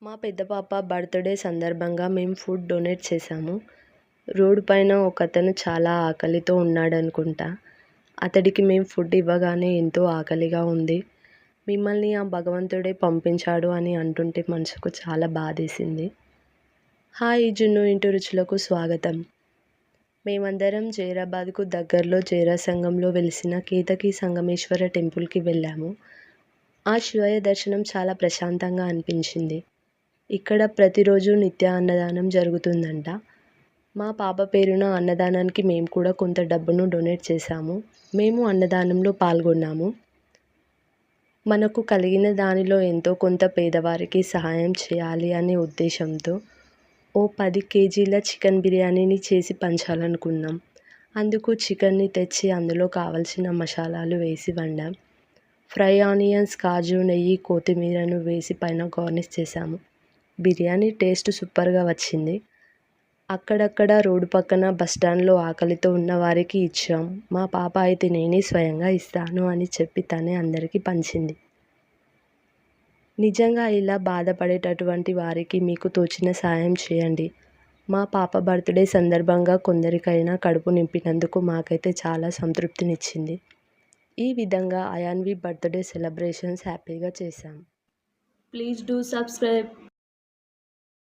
మా పెద్ద పాప బర్త్డే సందర్భంగా మేము ఫుడ్ డొనేట్ చేశాము. రోడ్డు పైన ఒకతను చాలా ఆకలితో ఉన్నాడనుకుంటా. అతడికి మేము ఫుడ్ ఇవ్వగానే ఎంతో ఆకలిగా ఉంది. మిమ్మల్ని ఆ భగవంతుడే పంపించాడు అని అంటుంటే మనసుకు చాలా బాధేసింది. హాయ్ జున్ను ఇంటి రుచులకు స్వాగతం. మేమందరం జైరాబాద్కు దగ్గరలో జైరా సంఘంలో వెలిసిన కేతకి సంగమేశ్వర టెంపుల్కి వెళ్ళాము. ఆ శివయ్య దర్శనం చాలా ప్రశాంతంగా అనిపించింది. ఇక్కడ ప్రతిరోజు నిత్య అన్నదానం జరుగుతుందంట. మా పాప పేరున అన్నదానానికి మేము కూడా కొంత డబ్బును డొనేట్ చేశాము. మేము అన్నదానంలో పాల్గొన్నాము. మనకు కలిగిన దానిలో ఎంతో కొంత పేదవారికి సహాయం చేయాలి అనే ఉద్దేశంతో ఓ 10 కేజీల చికెన్ బిర్యానీని చేసి పంచాలనుకున్నాం. అందుకు చికెన్ని తెచ్చి అందులో కావలసిన మసాలాలు వేసి వండాం. ఫ్రై ఆనియన్స్, కాజు, నెయ్యి, కొత్తిమీరను వేసి పైన గార్నిష్ చేశాము. బిర్యానీ టేస్ట్ సూపర్గా వచ్చింది. అక్కడక్కడ రోడ్డు పక్కన బస్టాండ్లో ఆకలితో ఉన్న వారికి ఇచ్చాం. మా పాప అయితే నేనే స్వయంగా ఇస్తాను అని చెప్పి తనే అందరికీ పంచింది. నిజంగా ఇలా బాధపడేటటువంటి వారికి మీకు తోచిన సాయం చేయండి. మా పాప బర్త్డే సందర్భంగా కొందరికైనా కడుపు నింపినందుకు మాకైతే చాలా సంతృప్తినిచ్చింది. ఈ విధంగా అయాన్వి బర్త్డే సెలబ్రేషన్స్ హ్యాపీగా చేశాం. Please do subscribe.